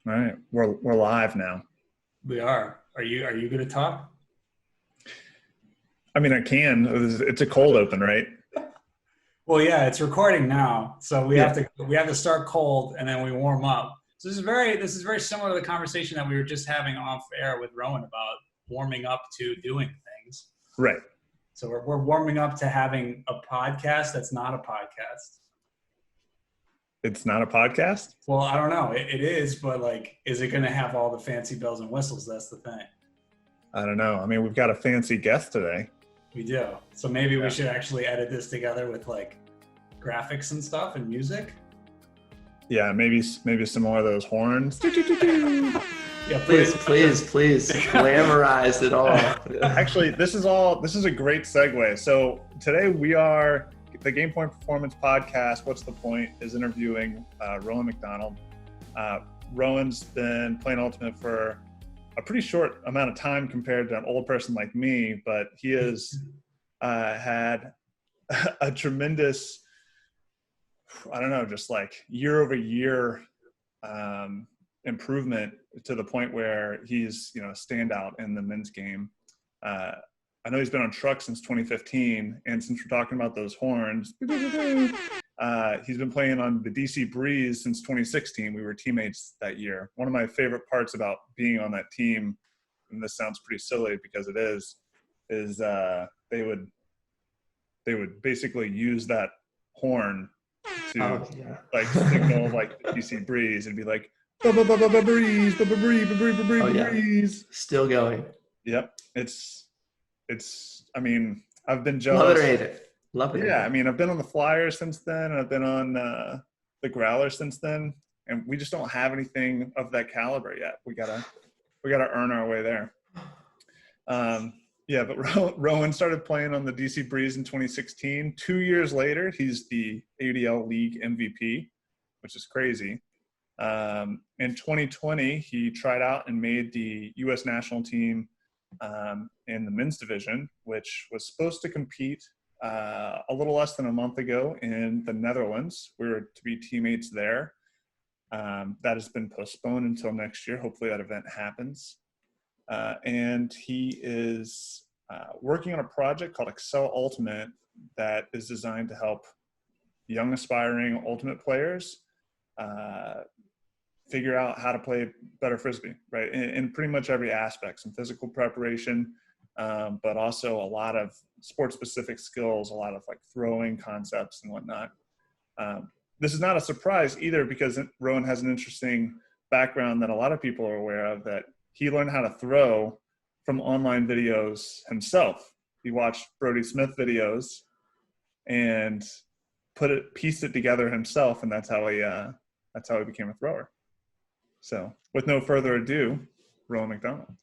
All right, we're live now. We are. Are you going to talk? I mean, I can. It's a cold open, right? Well, yeah, it's recording now, so we Yeah. have to start cold and then we warm up. So this is very similar to the conversation that we were just having off air with Rowan about warming up to doing things. Right. So we're warming up to having a podcast that's not a podcast. It's not a podcast. Well, I don't know. It is, but like, is it going to have all the fancy bells and whistles? That's the thing. I don't know. I mean, we've got a fancy guest today. We do. So maybe Yeah. we should actually edit this together with like graphics and stuff and music. Yeah, maybe some more of those horns. Yeah, Please glamorize it all. Actually, this is a great segue. So today we are the Gamepoint Performance Podcast. What's the point? Is interviewing Rowan McDonnell. Rowan's been playing Ultimate for a pretty short amount of time compared to an old person like me, but he has had a tremendous, I don't know, just like year over year improvement to the point where he's, a standout in the men's game. I know he's been on truck since 2015, and since we're talking about those horns, he's been playing on the DC Breeze since 2016. We were teammates that year. One of my favorite parts about being on that team, and this sounds pretty silly because it is they would basically use that horn to signal like the DC Breeze and be like breeze, breeze. Still going. Yep, it's. I mean, I've been jealous. Love it or hate it. Love it. Yeah, I mean, I've been on the Flyers since then, and I've been on the Growler since then, and we just don't have anything of that caliber yet. We gotta earn our way there. Yeah, but Rowan started playing on the DC Breeze in 2016. 2 years later, he's the ADL League MVP, which is crazy. In 2020, he tried out and made the U.S. national team in the men's division, which was supposed to compete a little less than a month ago in the Netherlands. We were to be teammates there. That has been postponed until next year. Hopefully that event happens. And he is working on a project called Excel Ultimate that is designed to help young aspiring Ultimate players figure out how to play better Frisbee, right? In pretty much every aspect, some physical preparation, but also a lot of sport-specific skills, a lot of like throwing concepts and whatnot. This is not a surprise either because Rowan has an interesting background that a lot of people are aware of, that he learned how to throw from online videos himself. He watched Brody Smith videos and pieced it together himself, and that's how he became a thrower. So with no further ado, Rowan McDonnell.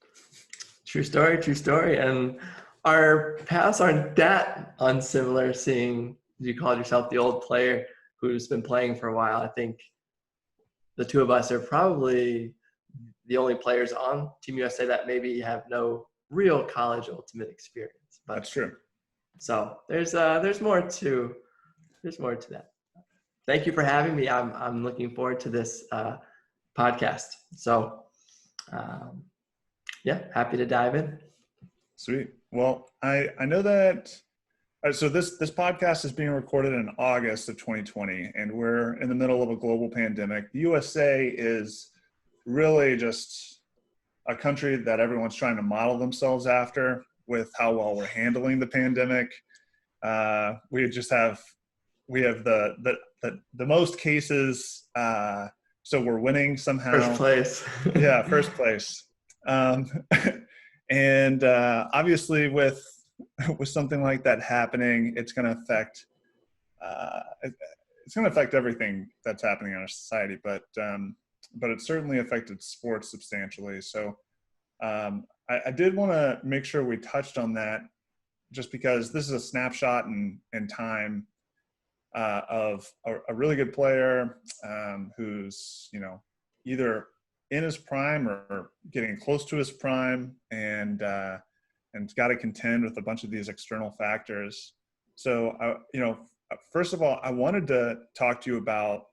True story. And our paths aren't that unsimilar, seeing you called yourself the old player who's been playing for a while. I think the two of us are probably the only players on Team USA that maybe have no real college Ultimate experience. But that's true. So there's more to that. Thank you for having me. I'm looking forward to this podcast. So, happy to dive in. Sweet. Well, I know that. So this podcast is being recorded in August of 2020, and we're in the middle of a global pandemic. The USA is really just a country that everyone's trying to model themselves after with how well we're handling the pandemic. We have the most cases. So we're winning somehow. First place. Yeah, first place. And obviously with something like that happening, it's going to affect everything that's happening in our society. But it certainly affected sports substantially. So I did want to make sure we touched on that, just because this is a snapshot in time of a really good player who's either in his prime or getting close to his prime, and got to contend with a bunch of these external factors. So first of all, I wanted to talk to you about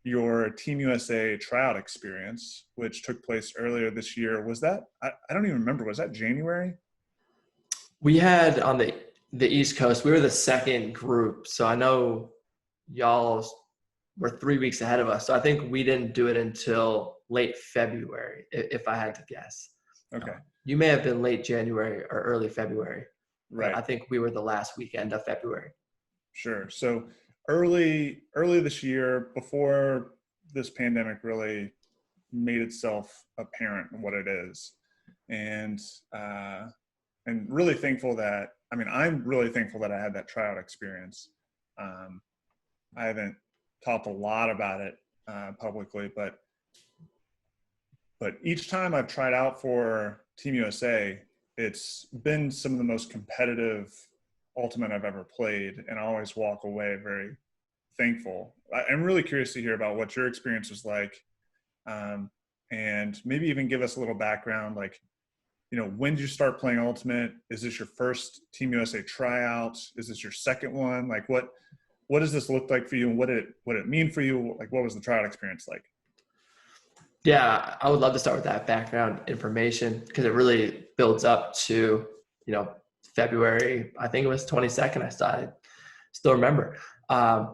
your Team USA tryout experience, which took place earlier this year. Was that, I don't even remember, was that January? We had on the East Coast, we were the second group. So I know y'all were 3 weeks ahead of us. So I think we didn't do it until late February, if I had to guess. Okay. You may have been late January or early February. Right. I think we were the last weekend of February. Sure. So early this year, before this pandemic really made itself apparent what it is, and really thankful that, I'm really thankful that I had that tryout experience. I haven't talked a lot about it publicly, but each time I've tried out for Team USA, it's been some of the most competitive ultimate I've ever played, and I always walk away very thankful. I'm really curious to hear about what your experience was like, and maybe even give us a little background, like, when did you start playing ultimate? Is this your first Team USA tryout? Is this your second one? Like, what does this look like for you, and what did it mean for you? Like, what was the tryout experience like? Yeah, I would love to start with that background information because it really builds up to, February, I think it was 22nd. I still remember. I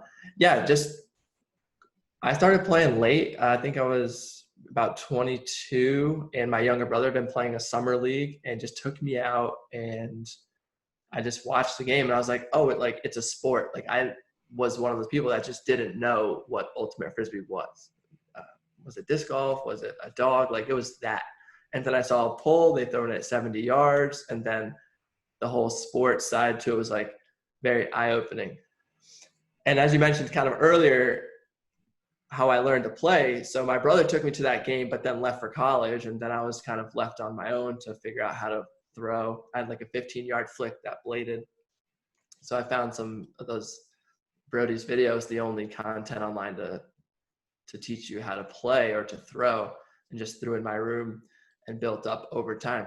started playing late. I think I was about 22, and my younger brother had been playing a summer league and just took me out, and I just watched the game, and I was like, oh, it's a sport. Like, I was one of those people that just didn't know what ultimate frisbee was. Was it disc golf? Was it a dog? Like, it was that. And then I saw a pole, they throw it at 70 yards. And then the whole sports side to it was like very eye-opening. And as you mentioned kind of earlier, how I learned to play. So my brother took me to that game, but then left for college. And then I was kind of left on my own to figure out how to throw. I had like a 15-yard flick that bladed. So I found some of those Brody's videos, the only content online to teach you how to play or to throw, and just threw in my room and built up over time.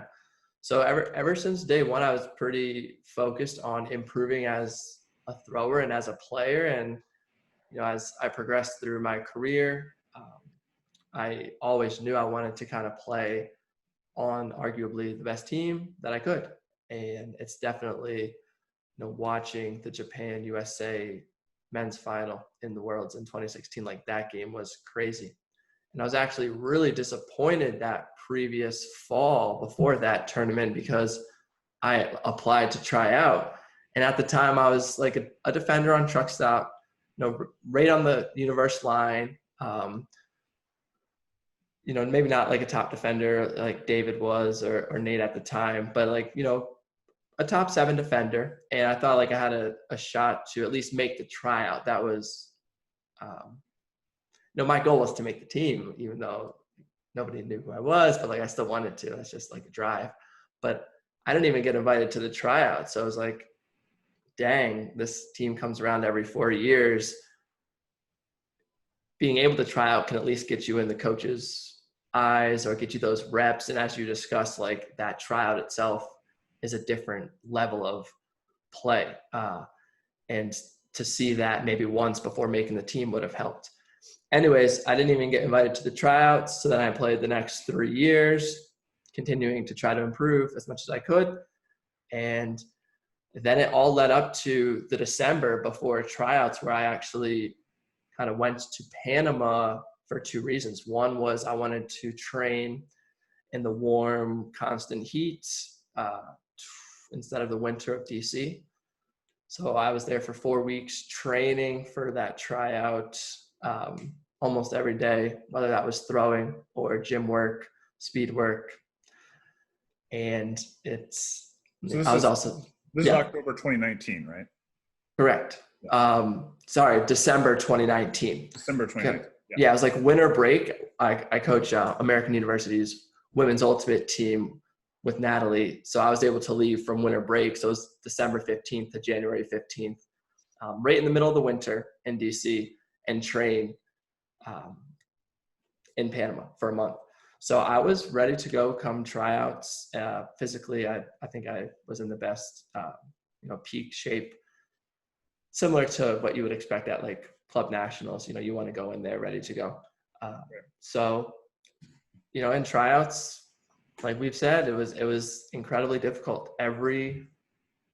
So ever since day one, I was pretty focused on improving as a thrower and as a player. And, as I progressed through my career, I always knew I wanted to kind of play on arguably the best team that I could. And it's definitely, watching the Japan USA men's final in the Worlds in 2016, like that game was crazy. And I was actually really disappointed that previous fall before that tournament because I applied to try out. And at the time I was like a defender on truck stop, right on the universe line. Maybe not like a top defender like David was or Nate at the time, but like, a top 7 defender. And I thought like I had a shot to at least make the tryout. That was, my goal was to make the team, even though nobody knew who I was, but like I still wanted to. That's just like a drive. But I didn't even get invited to the tryout. So I was like, dang, this team comes around every 4 years. Being able to try out can at least get you in the coach's eyes or get you those reps. And as you discussed, like that tryout itself is a different level of play. And to see that maybe once before making the team would have helped. Anyways, I didn't even get invited to the tryouts. So then I played the next 3 years, continuing to try to improve as much as I could. And then it all led up to the December before tryouts, where I actually kind of went to Panama for 2 reasons. One was I wanted to train in the warm, constant heat instead of the winter of DC. So I was there for 4 weeks training for that tryout almost every day, whether that was throwing or gym work, speed work. And this is October 2019, right? Correct. December 2019. December 2019. Yeah, it was like winter break. I coach American University's women's ultimate team with Natalie. So I was able to leave from winter break. So it was December 15th to January 15th, right in the middle of the winter in DC, and train in Panama for a month. So I was ready to go come tryouts. Physically, I think I was in the best, peak shape, similar to what you would expect at like club nationals. You want to go in there ready to go. So, in tryouts, like we've said, it was incredibly difficult. Every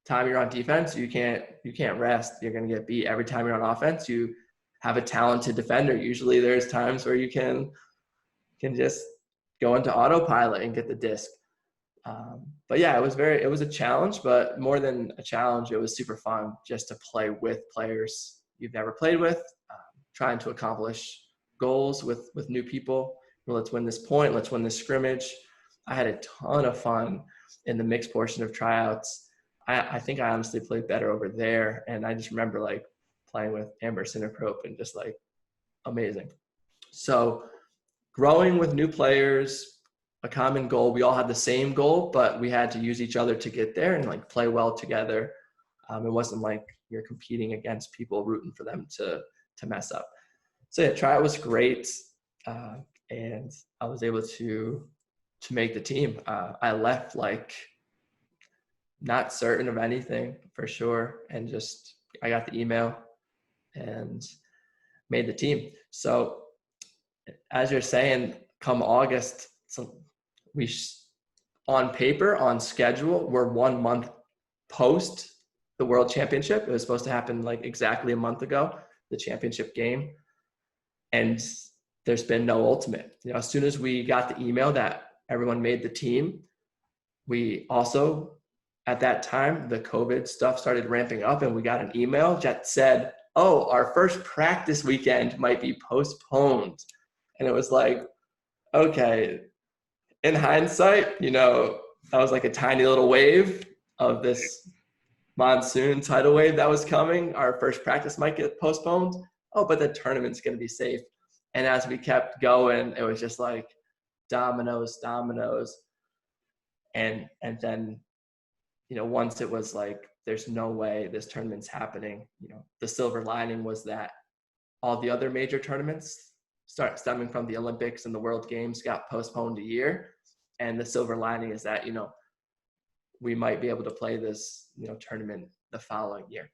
time you're on defense, you can't rest. You're going to get beat. Every time you're on offense, you have a talented defender. Usually there's times where you can just go into autopilot and get the disc. But yeah, it was a challenge, but more than a challenge, it was super fun just to play with players you've never played with, trying to accomplish goals with new people. Let's win this point. Let's win this scrimmage. I had a ton of fun in the mixed portion of tryouts. I think I honestly played better over there. And I just remember like playing with Amber Sinnerprope and just like amazing. So growing with new players, a common goal. We all had the same goal, but we had to use each other to get there and like play well together. It wasn't like you're competing against people, rooting for them to mess up. So yeah, tryout was great. And I was able to make the team. I left like not certain of anything for sure. And just, I got the email and made the team. So as you're saying, come August, so on paper, on schedule, we're 1 month post the World Championship. It was supposed to happen like exactly a month ago, the championship game. And there's been no ultimate. As soon as we got the email that everyone made the team, we also, at that time, the COVID stuff started ramping up and we got an email that said, oh, our first practice weekend might be postponed. And it was like, okay, in hindsight, that was like a tiny little wave of this monsoon tidal wave that was coming. Our first practice might get postponed. Oh, but the tournament's going to be safe. And as we kept going, it was just like dominoes. And then, once it was like, there's no way this tournament's happening, the silver lining was that all the other major tournaments stemming from the Olympics and the World Games got postponed a year. And the silver lining is that, we might be able to play this, tournament the following year.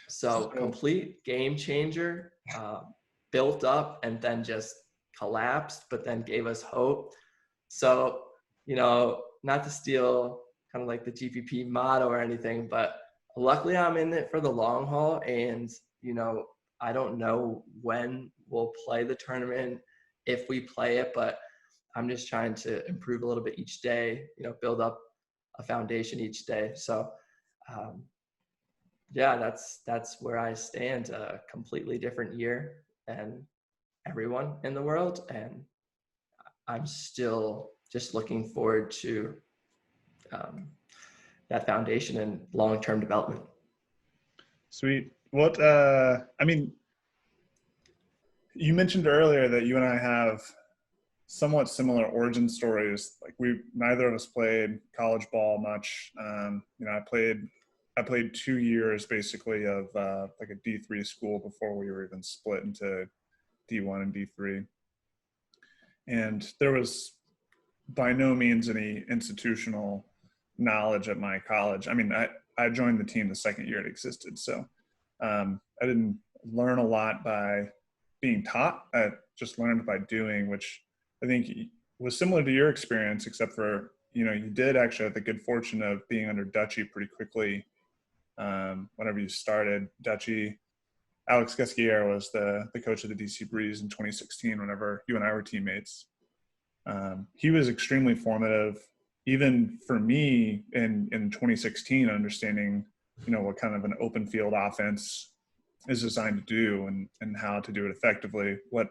So complete game changer, built up and then just collapsed, but then gave us hope. So, not to steal kind of like the GPP motto or anything, but luckily I'm in it for the long haul. And, I don't know when we'll play the tournament, if we play it, but I'm just trying to improve a little bit each day, build up a foundation each day. So, yeah, that's where I stand. A completely different year than everyone in the world, and I'm still just looking forward to that foundation and long-term development. Sweet. What you mentioned earlier that you and I have somewhat similar origin stories. Like neither of us played college ball much. I played 2 years basically of like a D3 school before we were even split into D1 and D3. And there was by no means any institutional knowledge at my college. I joined the team the second year it existed. So I didn't learn a lot by being taught. I just learned by doing, which I think was similar to your experience, except for, you did actually have the good fortune of being under Dutchie pretty quickly. Whenever you started, Dutchie, Alex Gesquier was the coach of the DC Breeze in 2016, whenever you and I were teammates. He was extremely formative, even for me in 2016, understanding, what kind of an open field offense is designed to do and how to do it effectively, what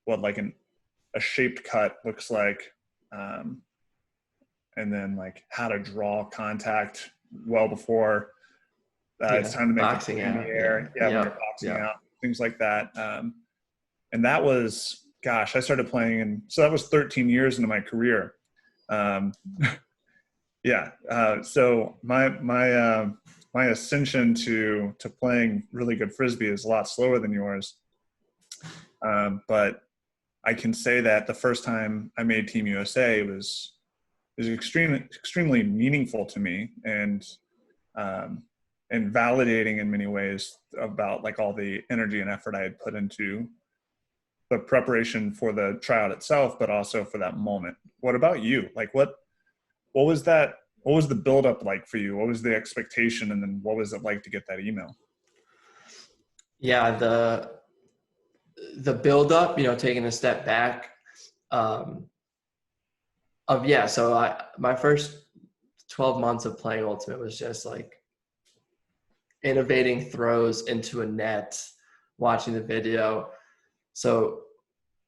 like a shaped cut looks like, and then like how to draw contact well before it's time to make boxing it in out, the air. When you're boxing out, things like that. And that was, gosh, I started playing, and so that was 13 years into my career. So my ascension to playing really good Frisbee is a lot slower than yours. But I can say that the first time I made Team USA was extremely meaningful to me. And and validating in many ways about like all the energy and effort I had put into the preparation for the tryout itself, but also for that moment. What about you? Like what was that? What was the buildup like for you? What was the expectation? And then what was it like to get that email? Yeah, the buildup, taking a step back, so my first 12 months of playing Ultimate was just like innovating throws into a net, watching the video. So,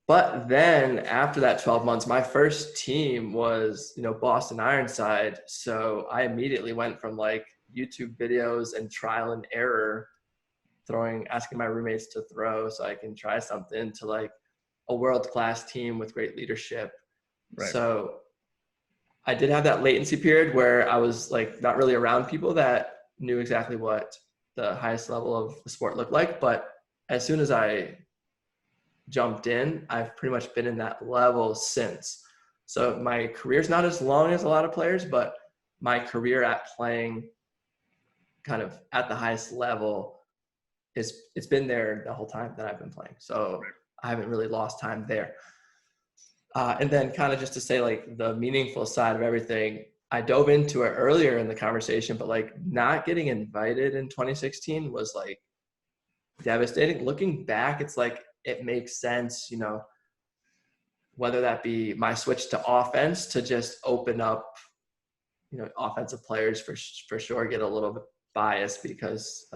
but then after that 12 months, my first team was, Boston Ironside. So I immediately went from like YouTube videos and trial and error, asking my roommates to throw so I can try something, to like a world-class team with great leadership. Right. So I did have that latency period where I was like not really around people that knew exactly what the highest level of the sport looked like. But as soon as I jumped in, I've pretty much been in that level since. So my career's not as long as a lot of players, but my career at playing kind of at the highest level it's been there the whole time that I've been playing. So I haven't really lost time there. And then kind of just to say like the meaningful side of everything, I dove into it earlier in the conversation, but like not getting invited in 2016 was like devastating. Looking back, it's like, it makes sense, whether that be my switch to offense to just open up, offensive players for sure get a little bit biased because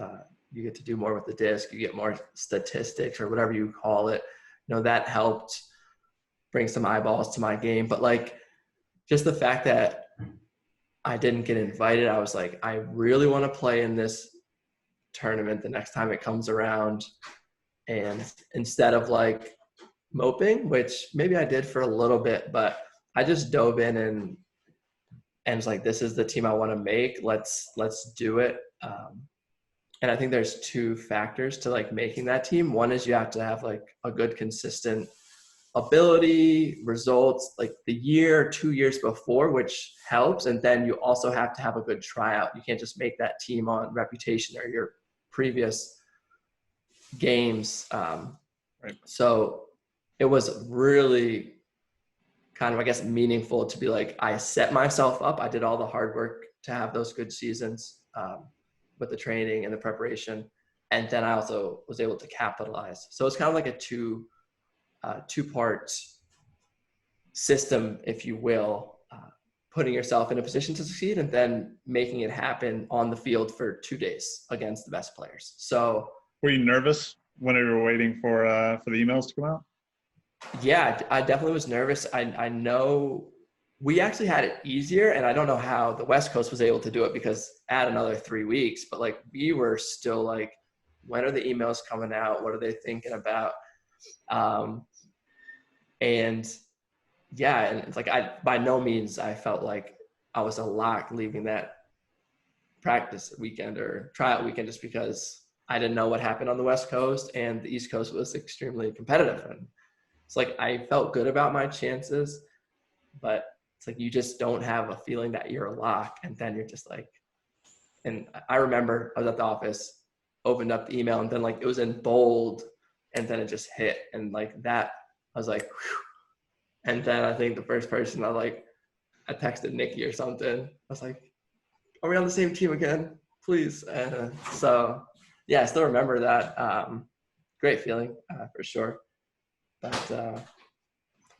you get to do more with the disc, you get more statistics or whatever you call it. That helped bring some eyeballs to my game. But like just the fact that I didn't get invited, I was like, I really want to play in this tournament the next time it comes around. And instead of like moping, which maybe I did for a little bit, but I just dove in and was like, this is the team I want to make. Let's do it. And I think there's two factors to like making that team. One is you have to have like a good consistent ability, results like the year, 2 years before, which helps. And then you also have to have a good tryout. You can't just make that team on reputation or your previous games. Right. So it was really kind of, I guess, meaningful to be like, I set myself up. I did all the hard work to have those good seasons with the training and the preparation. And then I also was able to capitalize. So it's kind of like a two-part system, if you will, putting yourself in a position to succeed and then making it happen on the field for 2 days against the best players. So were you nervous when you were waiting for the emails to come out? Yeah, I definitely was nervous. I know we actually had it easier, and I don't know how the West Coast was able to do it because add another 3 weeks, but like we were still like, when are the emails coming out? What are they thinking about? And yeah, and it's like by no means I felt like I was a lock leaving that practice weekend or tryout weekend just because I didn't know what happened on the West Coast and the East Coast was extremely competitive. And it's like I felt good about my chances, but it's like you just don't have a feeling that you're a lock. And then you're just like, and I remember I was at the office, opened up the email, and then like it was in bold, and then it just hit. And like that, I was like, whew. And then I think the first person I texted Nikki or something. I was like, are we on the same team again? Please. So yeah, I still remember that. Great feeling for sure. But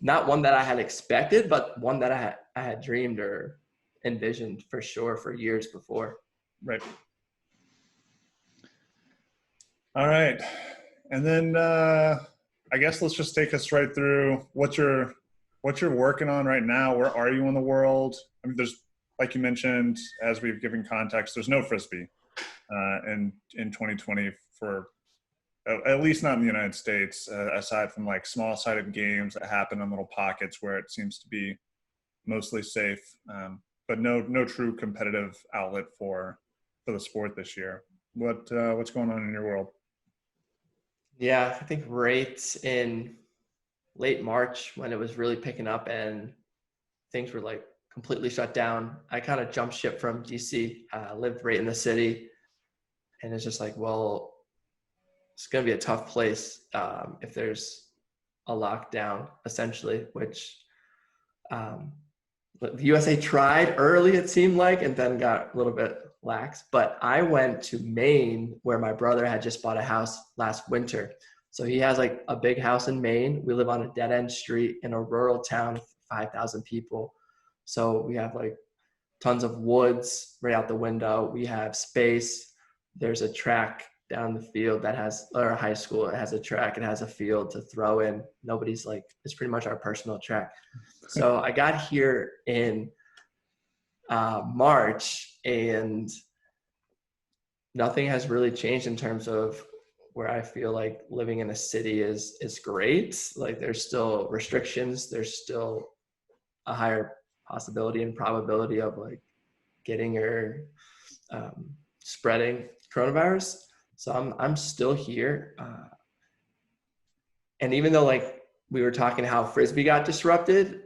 not one that I had expected, but one that I had dreamed or envisioned for sure for years before. Right. All right. And then I guess let's just take us right through what you're working on right now. Where are you in the world? I mean, there's, like you mentioned, as we've given context, there's no Frisbee in 2020 for at least not in the United States, aside from like small-sided games that happen in little pockets where it seems to be mostly safe, but no true competitive outlet for the sport this year. What's going on in your world? Yeah, I think right in late March when it was really picking up and things were like completely shut down, I kind of jumped ship from DC, lived right in the city, And it's just like, well, it's going to be a tough place if there's a lockdown, essentially, which the USA tried early, it seemed like, and then got a little bit lax. But I went to Maine, where my brother had just bought a house last winter. So he has like a big house in Maine. We live on a dead end street in a rural town of 5,000 people. So we have like tons of woods right out the window. We have space. There's a track down the field that has, or a high school, it has a track, it has a field to throw in. Nobody's like, it's pretty much our personal track. So I got here in March, and nothing has really changed in terms of where I feel like living in a city is great. Like there's still restrictions. There's still a higher possibility and probability of like getting or spreading coronavirus. So I'm still here. And even though like we were talking how Frisbee got disrupted,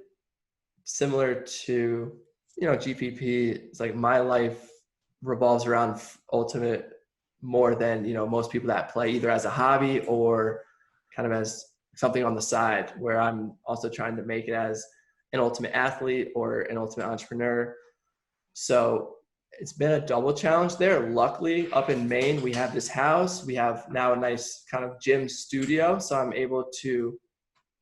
similar to, GPP, it's like my life revolves around Ultimate more than, most people that play either as a hobby or kind of as something on the side, where I'm also trying to make it as an Ultimate athlete or an Ultimate entrepreneur. So it's been a double challenge there. Luckily, up in Maine, we have this house. We have now a nice kind of gym studio. So I'm able to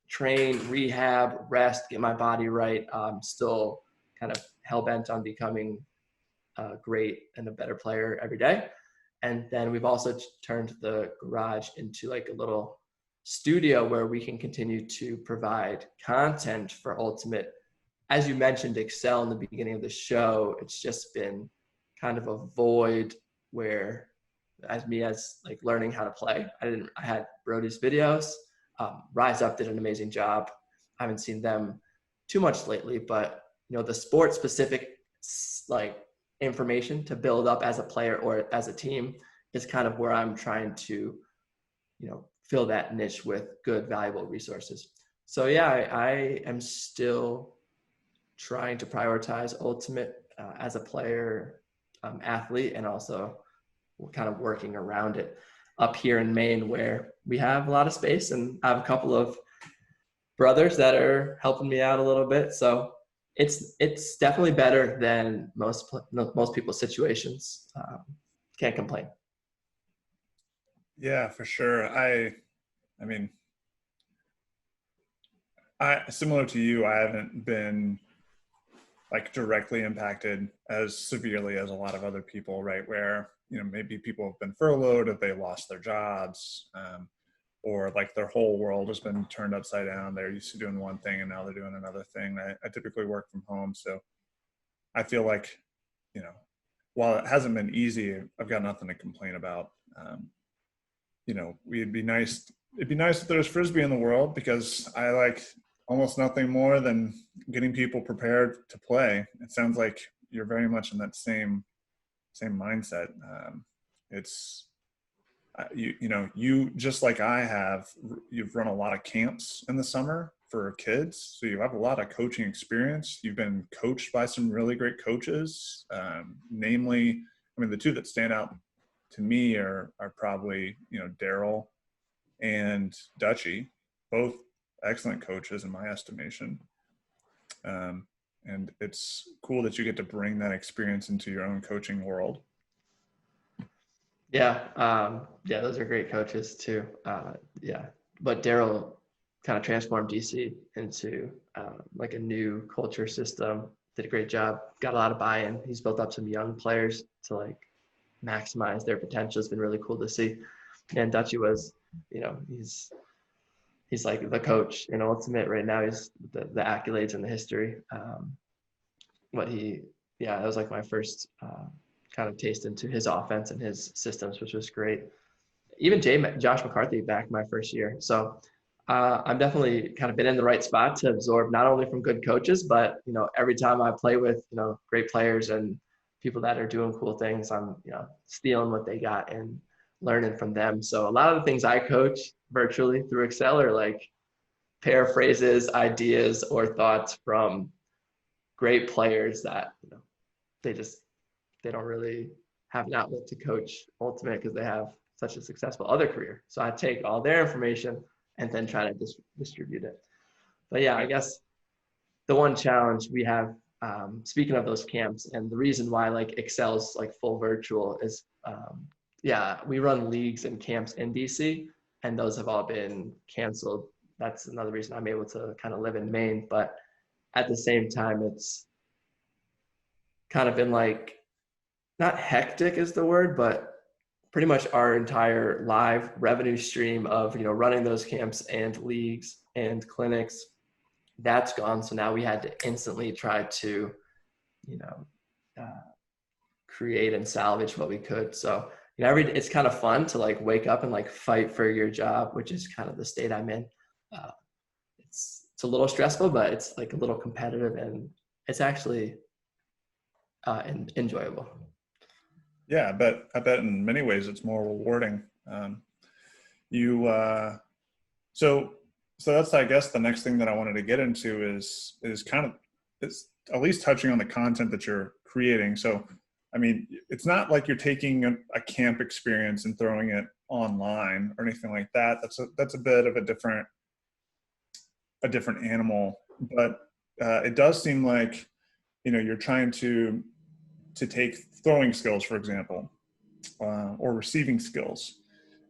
train, rehab, rest, get my body right. I'm still kind of hell-bent on becoming great and a better player every day. And then we've also turned the garage into like a little studio where we can continue to provide content for Ultimate. As you mentioned, Excel in the beginning of the show, it's just been kind of a void where as like learning how to play. I had Brody's videos. Rise Up did an amazing job. I haven't seen them too much lately, but the sport specific like information to build up as a player or as a team is kind of where I'm trying to, fill that niche with good, valuable resources. So yeah, I am still trying to prioritize Ultimate as a player, athlete, and also kind of working around it up here in Maine, where we have a lot of space, and I have a couple of brothers that are helping me out a little bit. So it's definitely better than most people's situations. Can't complain. Yeah, for sure. I mean, similar to you, I haven't been like directly impacted as severely as a lot of other people, right? Where, maybe people have been furloughed, if they lost their jobs, or like their whole world has been turned upside down. They're used to doing one thing and now they're doing another thing. I typically work from home. So I feel like, while it hasn't been easy, I've got nothing to complain about. It'd be nice if there was Frisbee in the world, because I like almost nothing more than getting people prepared to play. It sounds like you're very much in that same mindset. It's you just like I have, you've run a lot of camps in the summer for kids, so you have a lot of coaching experience. You've been coached by some really great coaches, namely, the two that stand out to me are probably Daryl and Dutchy, both excellent coaches in my estimation. And it's cool that you get to bring that experience into your own coaching world. Yeah, those are great coaches too. But Daryl kind of transformed DC into like a new culture system. Did a great job. Got a lot of buy-in. He's built up some young players to like maximize their potential. It's been really cool to see. And Dutchy was, he's like the coach in Ultimate right now. He's the accolades and the history. That was like my first kind of taste into his offense and his systems, which was great. Even Josh McCarthy back my first year. So I'm definitely kind of been in the right spot to absorb not only from good coaches, but, every time I play with, great players and people that are doing cool things, I'm, stealing what they got and learning from them. So a lot of the things I coach virtually through Excel are like paraphrases, ideas, or thoughts from great players that, they don't really have an outlet to coach Ultimate because they have such a successful other career. So I take all their information and then try to distribute it. But yeah, I guess the one challenge we have, speaking of those camps, and the reason why like Excel's like full virtual is, we run leagues and camps in DC, and those have all been canceled. That's another reason I'm able to kind of live in Maine. But at the same time, it's kind of been like, not hectic is the word, but pretty much our entire live revenue stream of, running those camps and leagues and clinics, that's gone. So now we had to instantly try to, create and salvage what we could. So, it's kind of fun to like wake up and like fight for your job, which is kind of the state I'm in. It's a little stressful, but it's like a little competitive, and it's actually enjoyable. Yeah, I bet in many ways it's more rewarding. So that's, I guess, the next thing that I wanted to get into is at least touching on the content that you're creating. So, I mean, it's not like you're taking a camp experience and throwing it online or anything like that. That's a bit of a different animal, but it does seem like, you're trying to take throwing skills, for example, or receiving skills,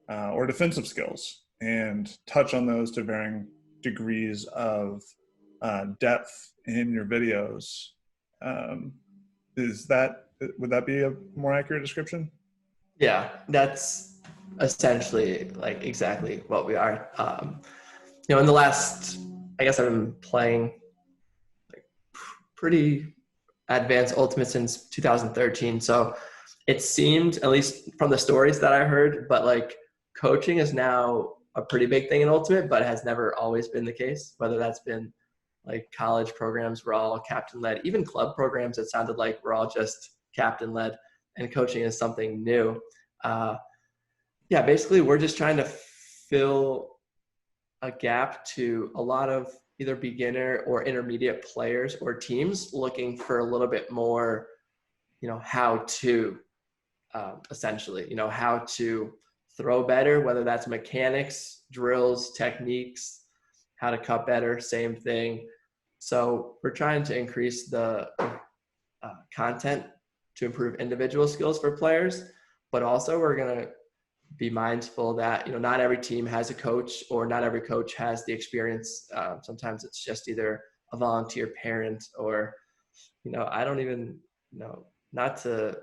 or defensive skills, and touch on those to varying degrees of depth in your videos. Would that be a more accurate description? Yeah, that's essentially like exactly what we are. In the last, I guess I've been playing like pretty advanced Ultimate since 2013. So it seemed, at least from the stories that I heard, but like coaching is now a pretty big thing in Ultimate, but it has never always been the case. Whether that's been like college programs were all captain led, even club programs, it sounded like we're all just captain led, and coaching is something new. Basically we're just trying to fill a gap to a lot of either beginner or intermediate players or teams looking for a little bit more, how to, essentially, how to throw better, whether that's mechanics, drills, techniques, how to cut better, same thing. So we're trying to increase the content to improve individual skills for players, but also we're going to be mindful that, not every team has a coach, or not every coach has the experience. Sometimes it's just either a volunteer parent, or, I don't even know, not to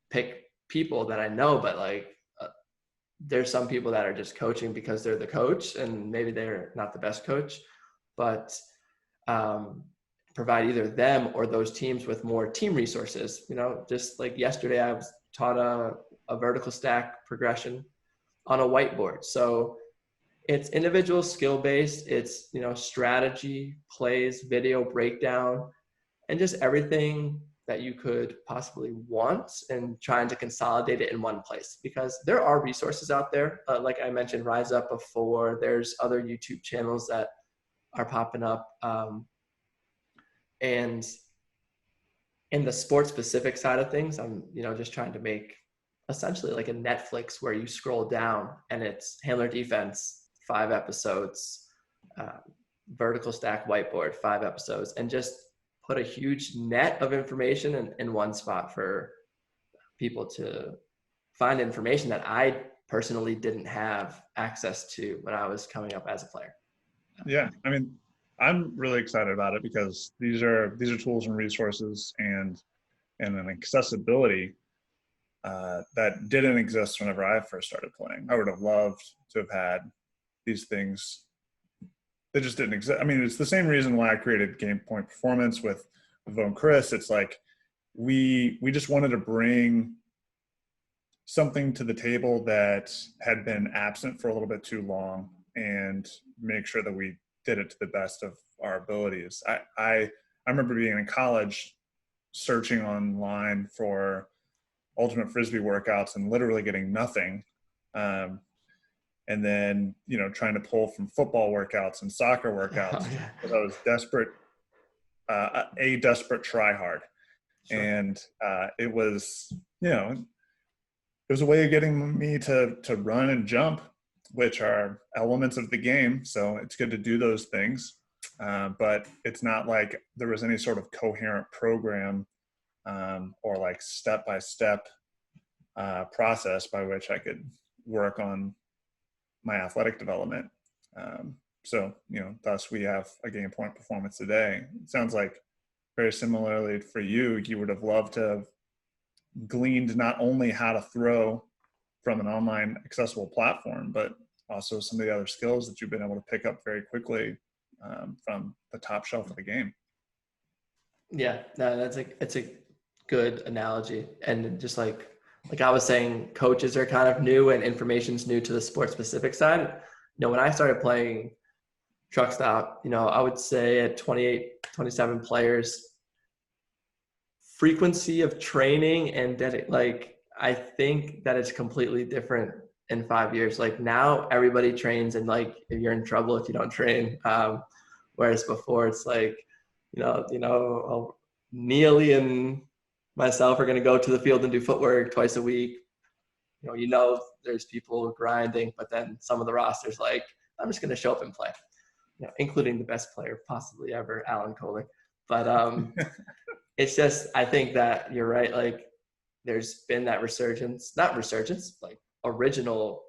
pick people that I know, but like, there's some people that are just coaching because they're the coach, and maybe they're not the best coach, but provide either them or those teams with more team resources. Just like yesterday, I was taught a vertical stack progression on a whiteboard. So it's individual skill based. It's, strategy, plays, video breakdown, and just everything that you could possibly want, and trying to consolidate it in one place, because there are resources out there. Like I mentioned, Rise Up before, there's other YouTube channels that are popping up. And in the sports specific side of things, I'm, just trying to make essentially like a Netflix where you scroll down and it's handler defense, 5 episodes, vertical stack whiteboard, 5 episodes, and just put a huge net of information in one spot for people to find information that I personally didn't have access to when I was coming up as a player. Yeah, I mean, I'm really excited about it because these are tools and resources and an accessibility that didn't exist whenever I first started playing. I would have loved to have had these things. They just didn't exist. I mean, it's the same reason why I created Gamepoint Performance with Vo and Chris. It's like we just wanted to bring something to the table that had been absent for a little bit too long, and make sure that we did it to the best of our abilities. I remember being in college, searching online for ultimate frisbee workouts and literally getting nothing. And then, trying to pull from football workouts and soccer workouts because I was desperate, a desperate try hard. Sure. And it was, it was a way of getting me to run and jump, which are elements of the game. So it's good to do those things. But it's not like there was any sort of coherent program or like step-by-step process by which I could work on my athletic development. So, thus we have a Gamepoint performance today. It sounds like very similarly for you, you would have loved to have gleaned not only how to throw from an online accessible platform, but also some of the other skills that you've been able to pick up very quickly from the top shelf of the game. Yeah, no, it's a good analogy. And just like I was saying, coaches are kind of new and information's new to the sport specific side. When I started playing truck stop, I would say at 28, 27 players, frequency of training and I think that it's completely different in 5 years. Like now everybody trains and like if you're in trouble if you don't train. Whereas before it's like, Neely and myself are going to go to the field and do footwork twice a week. There's people grinding, but then some of the rosters like, I'm just going to show up and play, including the best player possibly ever, Alan Kohler. But it's just, I think that you're right. Like there's been that like original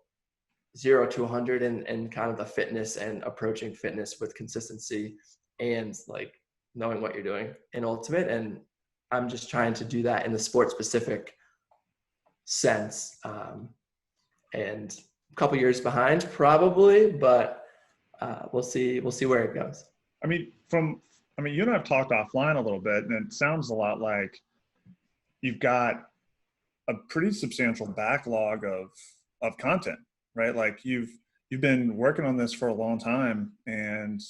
0 to 100 and kind of the fitness and approaching fitness with consistency and like knowing what you're doing in ultimate. And I'm just trying to do that in the sport specific sense. And a couple years behind probably, but we'll see where it goes. I mean, you and I have talked offline a little bit, and it sounds a lot like you've got a pretty substantial backlog of content, right? Like you've been working on this for a long time, and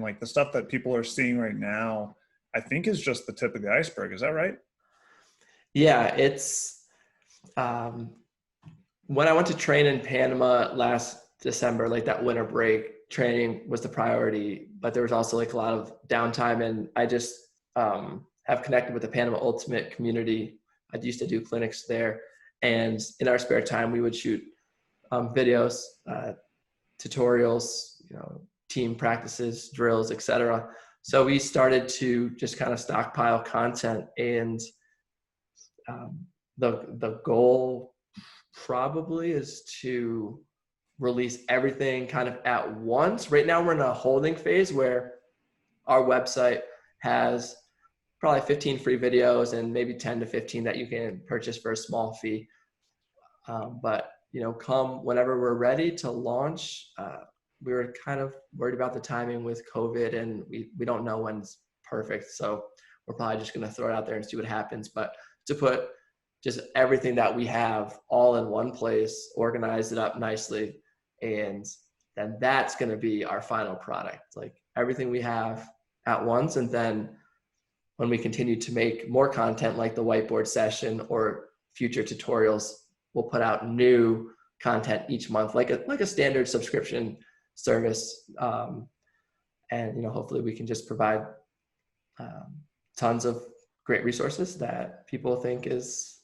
like the stuff that people are seeing right now, I think is just the tip of the iceberg. Is that right? Yeah, it's when I went to train in Panama last December, like that winter break, training was the priority, but there was also like a lot of downtime, and I just have connected with the Panama Ultimate community. I used to do clinics there, and in our spare time, we would shoot videos, tutorials, team practices, drills, etc. So we started to just kind of stockpile content, and the goal probably is to release everything kind of at once. Right now we're in a holding phase where our website has probably 15 free videos and maybe 10 to 15 that you can purchase for a small fee. But come whenever we're ready to launch, we were kind of worried about the timing with COVID, and we don't know when's perfect. So we're probably just going to throw it out there and see what happens. But to put just everything that we have all in one place, organize it up nicely, and then that's going to be our final product. Like everything we have at once, and then when we continue to make more content like the whiteboard session or future tutorials, we'll put out new content each month, like a standard subscription service. And hopefully we can just provide tons of great resources that people think is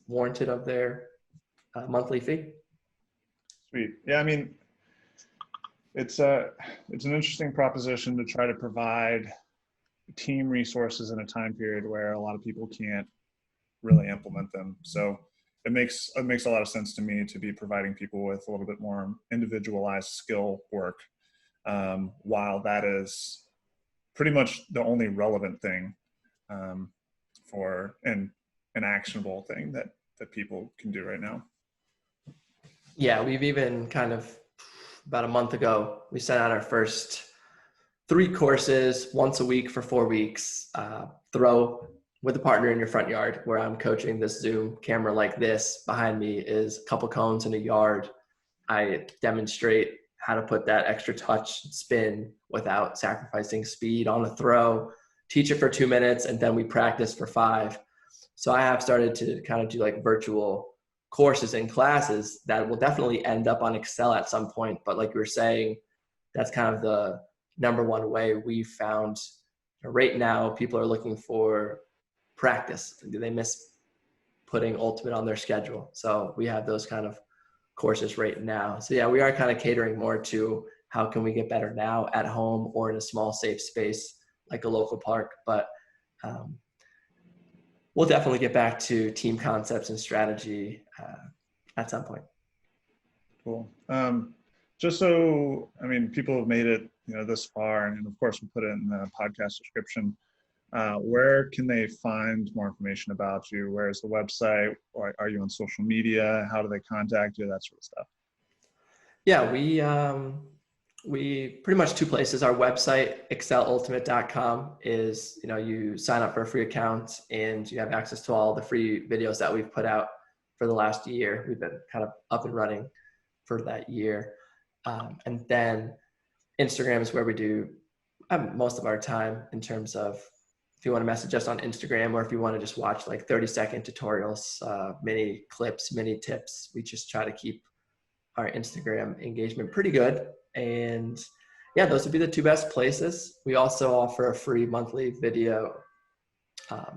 warranted of their monthly fee. Sweet. Yeah, I mean, it's an interesting proposition to try to provide team resources in a time period where a lot of people can't really implement them. So it makes a lot of sense to me to be providing people with a little bit more individualized skill work, while that is pretty much the only relevant thing for an actionable thing that people can do right now. Yeah, we've even kind of about a month ago, we sent out our first 3 courses once a week for 4 weeks. Throw with a partner in your front yard, where I'm coaching this Zoom camera like this. Behind me is a couple cones in a yard. I demonstrate how to put that extra touch spin without sacrificing speed on a throw, teach it for 2 minutes, and then we practice for 5. So I have started to kind of do like virtual courses and classes that will definitely end up on Excel at some point. But like you were saying, that's kind of the number one way we found right now. People are looking for practice? Do they miss putting Ultimate on their schedule? So we have those kind of courses right now. So yeah, we are kind of catering more to how can we get better now at home or in a small safe space like a local park. But we'll definitely get back to team concepts and strategy at some point. Cool. Just so, I mean, people have made it, this far, and of course we'll put it in the podcast description. Where can they find more information about you? Where's the website? Or are you on social media? How do they contact you? That sort of stuff. Yeah, we pretty much two places. Our website, excelultimate.com, is, you sign up for a free account and you have access to all the free videos that we've put out for the last year. We've been kind of up and running for that year. And then Instagram is where we do most of our time in terms of if you want to message us on Instagram or if you want to just watch like 30-second tutorials, mini clips, mini tips. We just try to keep our Instagram engagement pretty good. And yeah, those would be the two best places. We also offer a free monthly video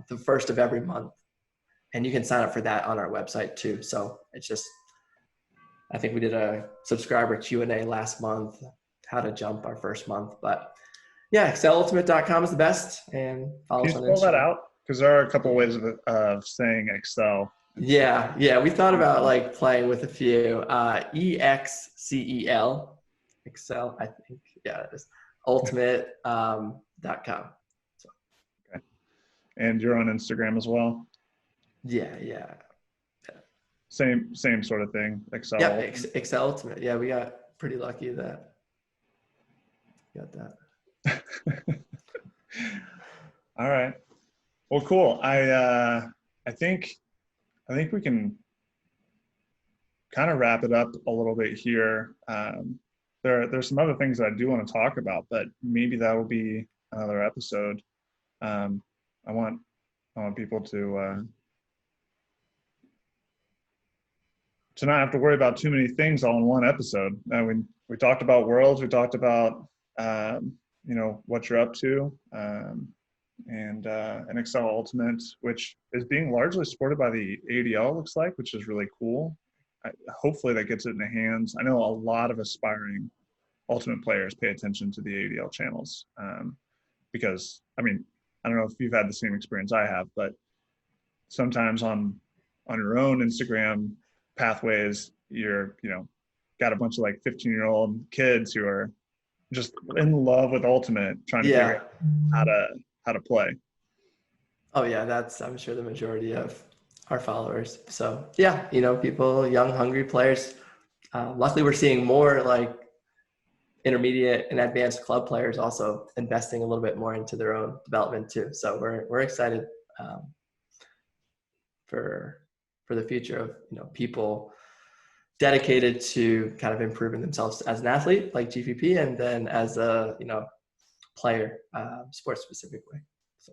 the first of every month. And you can sign up for that on our website too. So it's just, I think we did a subscriber Q&A last month, how to jump our first month. But yeah, excelultimate.com is the best. And follow us on Instagram. Can you spell that out? Because there are a couple ways of saying Excel. Yeah. We thought about like playing with a few. EXCEL, Excel, I think. Yeah, it is. Ultimate.com. So. Okay. And you're on Instagram as well? Yeah. Same sort of thing. Excel. Yeah, Excel Ultimate. Yeah, we got pretty lucky that got that. All right. Well, cool. I think we can kind of wrap it up a little bit here. There's some other things that I do want to talk about, but maybe that will be another episode. I want people to not have to worry about too many things all in one episode. We talked about Worlds, we talked about what you're up to, and Excel Ultimate, which is being largely supported by the ADL, looks like, which is really cool. Hopefully that gets it in the hands. I know a lot of aspiring Ultimate players pay attention to the ADL channels because, I don't know if you've had the same experience I have, but sometimes on your own Instagram pathways, you're, got a bunch of like 15-year-old kids who are just in love with Ultimate, trying to figure out how to play. Oh yeah, that's, I'm sure, the majority of our followers. So yeah, people, young, hungry players. Luckily, we're seeing more like intermediate and advanced club players also investing a little bit more into their own development too. So we're excited for the future of people dedicated to kind of improving themselves as an athlete like GPP, and then as a player, sport specific way. So.